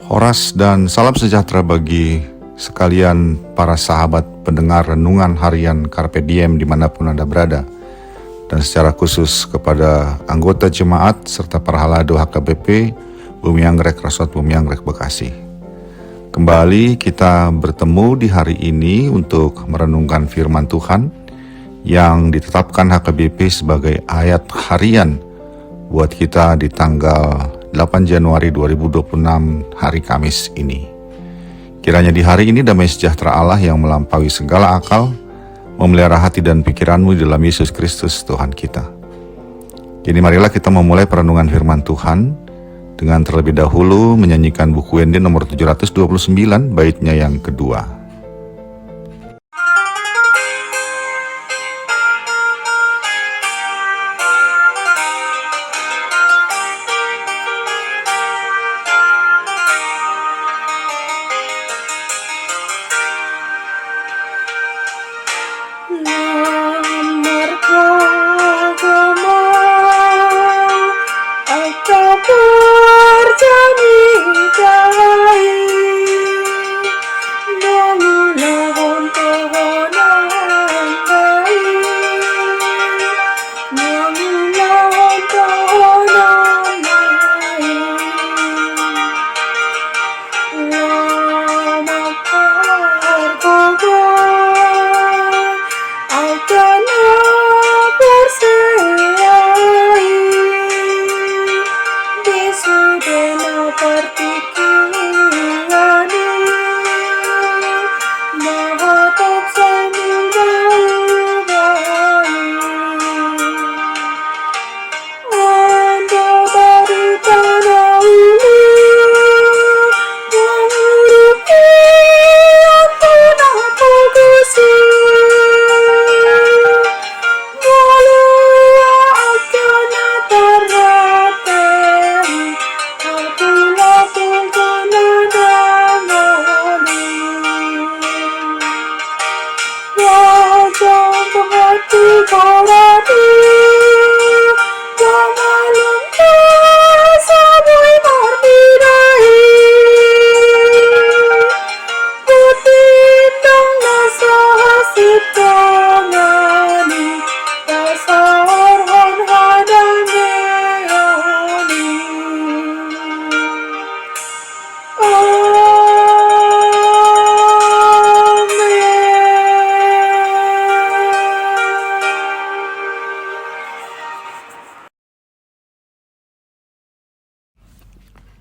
Horas dan salam sejahtera bagi sekalian para sahabat pendengar renungan harian Carpe Diem dimanapun Anda berada. Dan secara khusus kepada anggota jemaat serta para halado HKBP Bumi Anggrek Rasot Bumi Anggrek Bekasi. Kembali kita bertemu di hari ini untuk merenungkan firman Tuhan yang ditetapkan HKBP sebagai ayat harian buat kita di tanggal 8 Januari 2026 hari Kamis ini. Kiranya di hari ini damai sejahtera Allah yang melampaui segala akal memelihara hati dan pikiranmu di dalam Yesus Kristus Tuhan kita. Kini marilah kita memulai perenungan firman Tuhan dengan terlebih dahulu menyanyikan buku Wende nomor 729 baitnya yang kedua.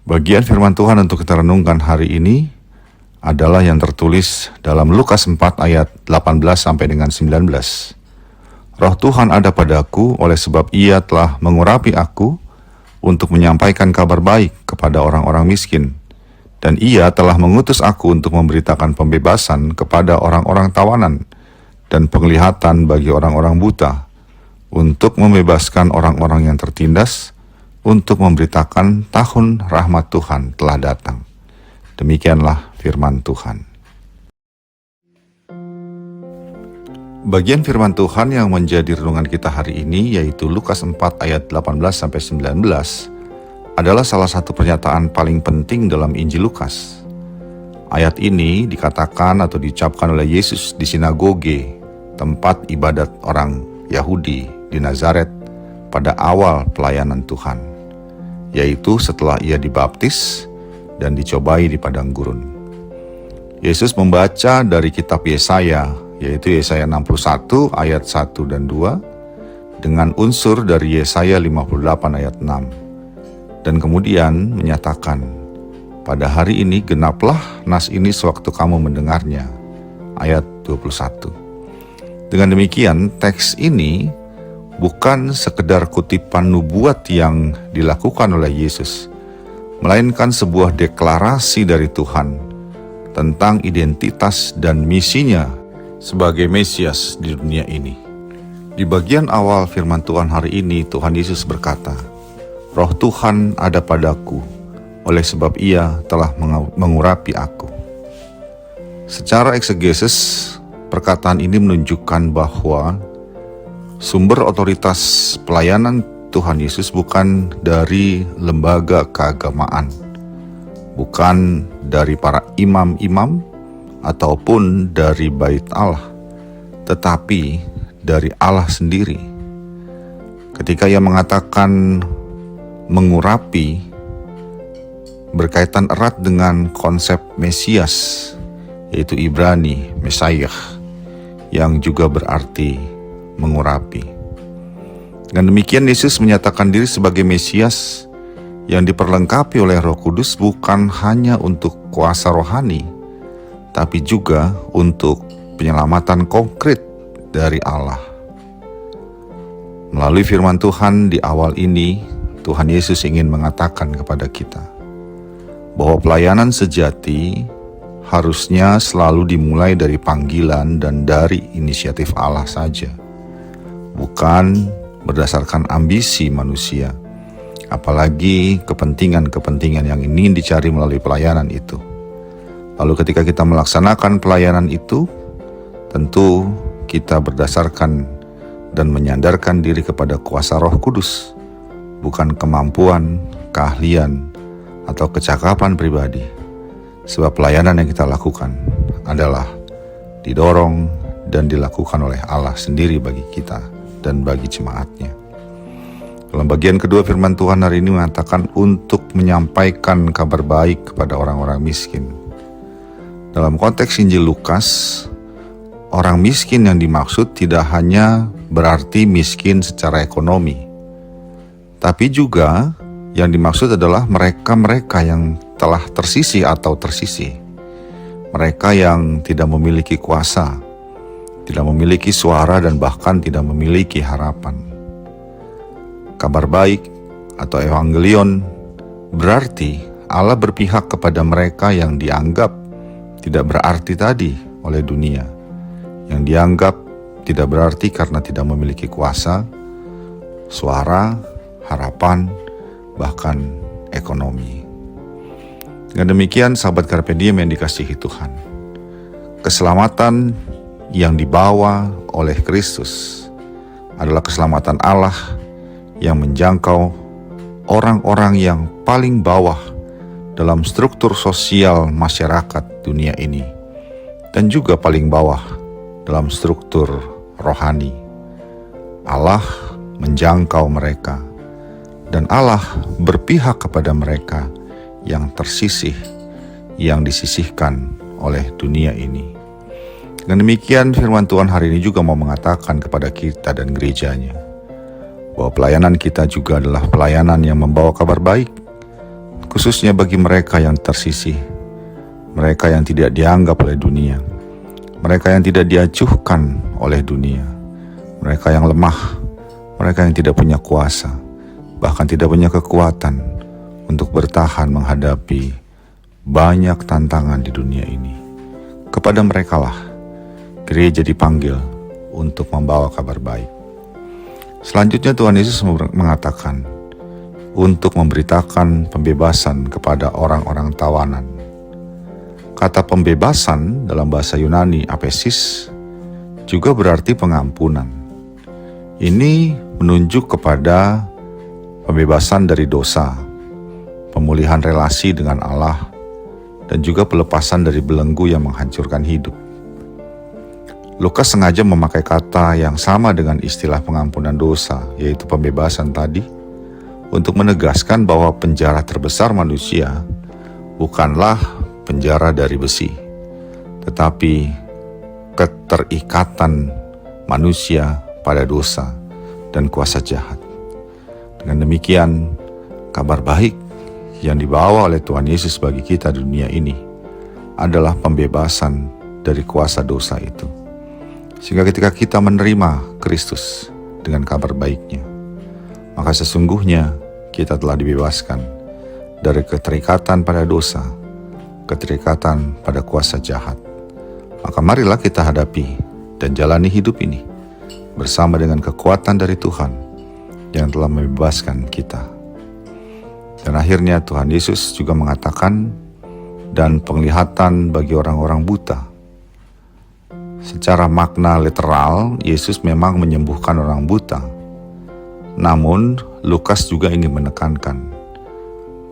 Bagian firman Tuhan untuk kita renungkan hari ini adalah yang tertulis dalam Lukas 4 ayat 18 sampai dengan 19. Roh Tuhan ada padaku oleh sebab Ia telah mengurapi aku untuk menyampaikan kabar baik kepada orang-orang miskin. Dan Ia telah mengutus aku untuk memberitakan pembebasan kepada orang-orang tawanan dan penglihatan bagi orang-orang buta, untuk membebaskan orang-orang yang tertindas, untuk memberitakan tahun rahmat Tuhan telah datang. Demikianlah firman Tuhan. Bagian firman Tuhan yang menjadi renungan kita hari ini yaitu Lukas 4 ayat 18-19 adalah salah satu pernyataan paling penting dalam Injil Lukas. Ayat ini dikatakan atau diucapkan oleh Yesus di sinagoge, tempat ibadat orang Yahudi di Nazaret pada awal pelayanan Tuhan, yaitu setelah Ia dibaptis dan dicobai di padang gurun. Yesus membaca dari kitab Yesaya, yaitu Yesaya 61 ayat 1 dan 2, dengan unsur dari Yesaya 58 ayat 6. Dan kemudian menyatakan, pada hari ini genaplah nas ini sewaktu kamu mendengarnya, ayat 21. Dengan demikian, teks ini bukan sekedar kutipan nubuat yang dilakukan oleh Yesus, melainkan sebuah deklarasi dari Tuhan tentang identitas dan misinya sebagai Mesias di dunia ini. Di bagian awal firman Tuhan hari ini, Tuhan Yesus berkata, Roh Tuhan ada padaku, oleh sebab Ia telah mengurapi aku. Secara eksegesis, perkataan ini menunjukkan bahwa sumber otoritas pelayanan Tuhan Yesus bukan dari lembaga keagamaan, bukan dari para imam-imam ataupun dari bait Allah, tetapi dari Allah sendiri. Ketika ia mengatakan mengurapi, berkaitan erat dengan konsep Mesias, yaitu Ibrani, Mesayah, yang juga berarti mengurapi. Dan demikian Yesus menyatakan diri sebagai Mesias yang diperlengkapi oleh Roh Kudus bukan hanya untuk kuasa rohani, tapi juga untuk penyelamatan konkret dari Allah. Melalui firman Tuhan di awal ini, Tuhan Yesus ingin mengatakan kepada kita bahwa pelayanan sejati harusnya selalu dimulai dari panggilan dan dari inisiatif Allah saja, bukan berdasarkan ambisi manusia, apalagi kepentingan-kepentingan yang ingin dicari melalui pelayanan itu. Lalu ketika kita melaksanakan pelayanan itu, tentu kita berdasarkan dan menyandarkan diri kepada kuasa Roh Kudus, bukan kemampuan, keahlian, atau kecakapan pribadi. Sebab pelayanan yang kita lakukan adalah didorong dan dilakukan oleh Allah sendiri bagi kita dan bagi jemaatnya. Dalam bagian kedua firman Tuhan hari ini mengatakan untuk menyampaikan kabar baik kepada orang-orang miskin. Dalam konteks Injil Lukas, orang miskin yang dimaksud tidak hanya berarti miskin secara ekonomi, tapi juga yang dimaksud adalah mereka-mereka yang telah tersisih atau tersisih. Mereka yang tidak memiliki kuasa, tidak memiliki suara, dan bahkan tidak memiliki harapan. Kabar baik atau evangelion berarti Allah berpihak kepada mereka yang dianggap tidak berarti tadi oleh dunia, yang dianggap tidak berarti karena tidak memiliki kuasa, suara, harapan, bahkan ekonomi. Dengan demikian, sahabat Carpe Diem yang dikasihi Tuhan, keselamatan yang dibawa oleh Kristus adalah keselamatan Allah yang menjangkau orang-orang yang paling bawah dalam struktur sosial masyarakat dunia ini, dan juga paling bawah dalam struktur rohani. Allah menjangkau mereka, dan Allah berpihak kepada mereka yang tersisih, yang disisihkan oleh dunia ini. Dan demikian firman Tuhan hari ini juga mau mengatakan kepada kita dan gerejanya, bahwa pelayanan kita juga adalah pelayanan yang membawa kabar baik, khususnya bagi mereka yang tersisih, mereka yang tidak dianggap oleh dunia, mereka yang tidak diacuhkan oleh dunia, mereka yang lemah, mereka yang tidak punya kuasa, bahkan tidak punya kekuatan untuk bertahan menghadapi banyak tantangan di dunia ini. Kepada merekalah gereja dipanggil untuk membawa kabar baik. Selanjutnya Tuhan Yesus mengatakan untuk memberitakan pembebasan kepada orang-orang tawanan. Kata pembebasan dalam bahasa Yunani apesis juga berarti pengampunan. Ini menunjuk kepada pembebasan dari dosa, pemulihan relasi dengan Allah, dan juga pelepasan dari belenggu yang menghancurkan hidup. Lukas sengaja memakai kata yang sama dengan istilah pengampunan dosa, yaitu pembebasan tadi, untuk menegaskan bahwa penjara terbesar manusia bukanlah penjara dari besi, tetapi keterikatan manusia pada dosa dan kuasa jahat. Dengan demikian, kabar baik yang dibawa oleh Tuhan Yesus bagi kita di dunia ini adalah pembebasan dari kuasa dosa itu. Sehingga ketika kita menerima Kristus dengan kabar baiknya, maka sesungguhnya kita telah dibebaskan dari keterikatan pada dosa, keterikatan pada kuasa jahat. Maka marilah kita hadapi dan jalani hidup ini bersama dengan kekuatan dari Tuhan yang telah membebaskan kita. Dan akhirnya Tuhan Yesus juga mengatakan, dan penglihatan bagi orang-orang buta. Secara makna literal, Yesus memang menyembuhkan orang buta. Namun, Lukas juga ingin menekankan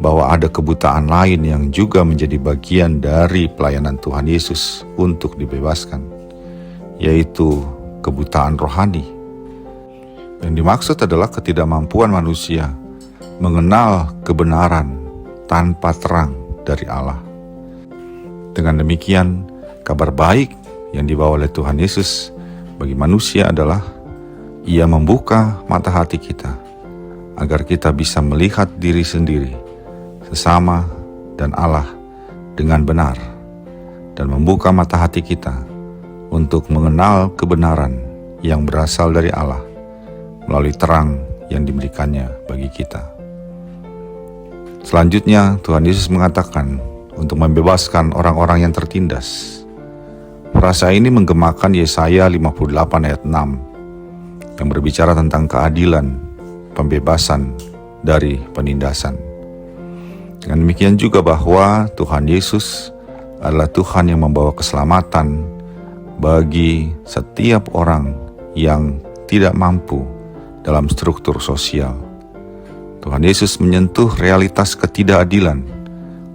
bahwa ada kebutaan lain yang juga menjadi bagian dari pelayanan Tuhan Yesus untuk dibebaskan, yaitu kebutaan rohani. Yang dimaksud adalah ketidakmampuan manusia mengenal kebenaran tanpa terang dari Allah. Dengan demikian, kabar baik yang dibawa oleh Tuhan Yesus bagi manusia adalah Ia membuka mata hati kita agar kita bisa melihat diri sendiri, sesama, dan Allah dengan benar, dan membuka mata hati kita untuk mengenal kebenaran yang berasal dari Allah melalui terang yang diberikannya bagi kita. Selanjutnya, Tuhan Yesus mengatakan untuk membebaskan orang-orang yang tertindas. Frasa ini menggemakan Yesaya 58 ayat 6 yang berbicara tentang keadilan, pembebasan dari penindasan. Dengan demikian juga bahwa Tuhan Yesus adalah Tuhan yang membawa keselamatan bagi setiap orang yang tidak mampu dalam struktur sosial. Tuhan Yesus menyentuh realitas ketidakadilan,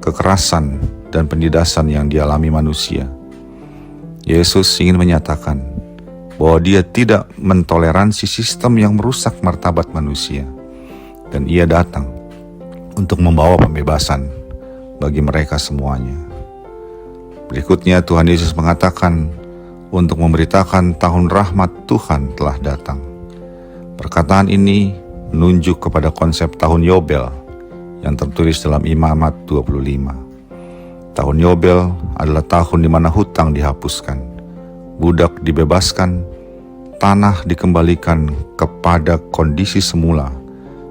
kekerasan, dan penindasan yang dialami manusia. Yesus ingin menyatakan bahwa Dia tidak mentoleransi sistem yang merusak martabat manusia, dan Ia datang untuk membawa pembebasan bagi mereka semuanya. Berikutnya Tuhan Yesus mengatakan untuk memberitakan tahun rahmat Tuhan telah datang. Perkataan ini menunjuk kepada konsep tahun Yobel yang tertulis dalam Imamat 25. Tahun Yobel adalah tahun di mana hutang dihapuskan, budak dibebaskan, tanah dikembalikan kepada kondisi semula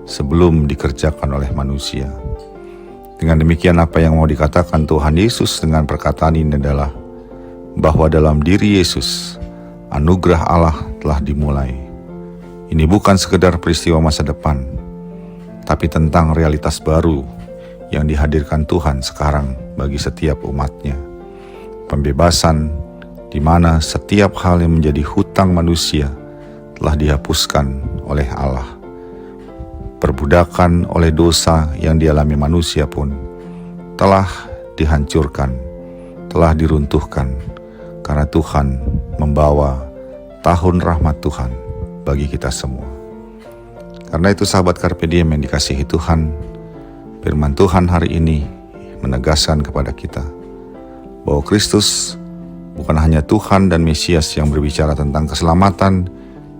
sebelum dikerjakan oleh manusia. Dengan demikian, apa yang mau dikatakan Tuhan Yesus dengan perkataan ini adalah bahwa dalam diri Yesus, anugerah Allah telah dimulai. Ini bukan sekedar peristiwa masa depan, tapi tentang realitas baru yang dihadirkan Tuhan sekarang bagi setiap umatnya. Pembebasan di mana setiap hal yang menjadi hutang manusia telah dihapuskan oleh Allah. Perbudakan oleh dosa yang dialami manusia pun telah dihancurkan, telah diruntuhkan, karena Tuhan membawa tahun rahmat Tuhan bagi kita semua. Karena itu sahabat Carpe Diem yang dikasihi Tuhan, firman Tuhan hari ini menegaskan kepada kita bahwa Kristus bukan hanya Tuhan dan Mesias yang berbicara tentang keselamatan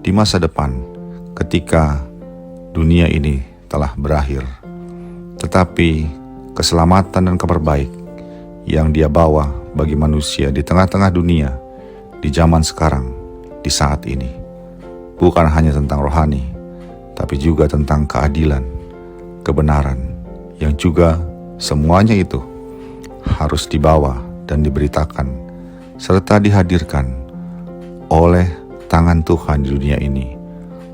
di masa depan ketika dunia ini telah berakhir, tetapi keselamatan dan kabar baik yang Dia bawa bagi manusia di tengah-tengah dunia, di zaman sekarang, di saat ini. Bukan hanya tentang rohani, tapi juga tentang keadilan, kebenaran, yang juga semuanya itu harus dibawa dan diberitakan, serta dihadirkan oleh tangan Tuhan di dunia ini,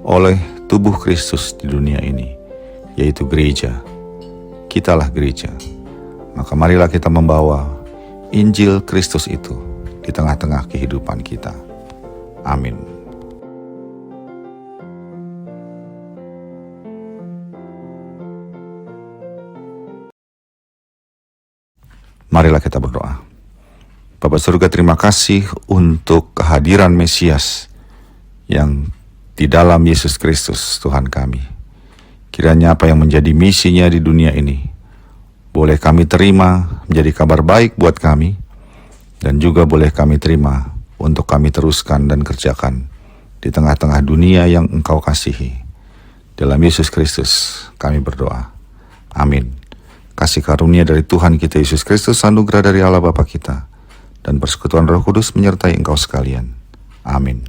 oleh tubuh Kristus di dunia ini, yaitu gereja. Kitalah gereja. Maka marilah kita membawa Injil Kristus itu di tengah-tengah kehidupan kita. Amin. Marilah kita berdoa. Bapa surga, terima kasih untuk kehadiran Mesias yang di dalam Yesus Kristus Tuhan kami. Kiranya apa yang menjadi misinya di dunia ini boleh kami terima menjadi kabar baik buat kami, dan juga boleh kami terima untuk kami teruskan dan kerjakan di tengah-tengah dunia yang Engkau kasihi. Dalam Yesus Kristus kami berdoa. Amin. Kasih karunia dari Tuhan kita Yesus Kristus, anugerah dari Allah Bapa kita, dan persekutuan Roh Kudus menyertai engkau sekalian. Amin.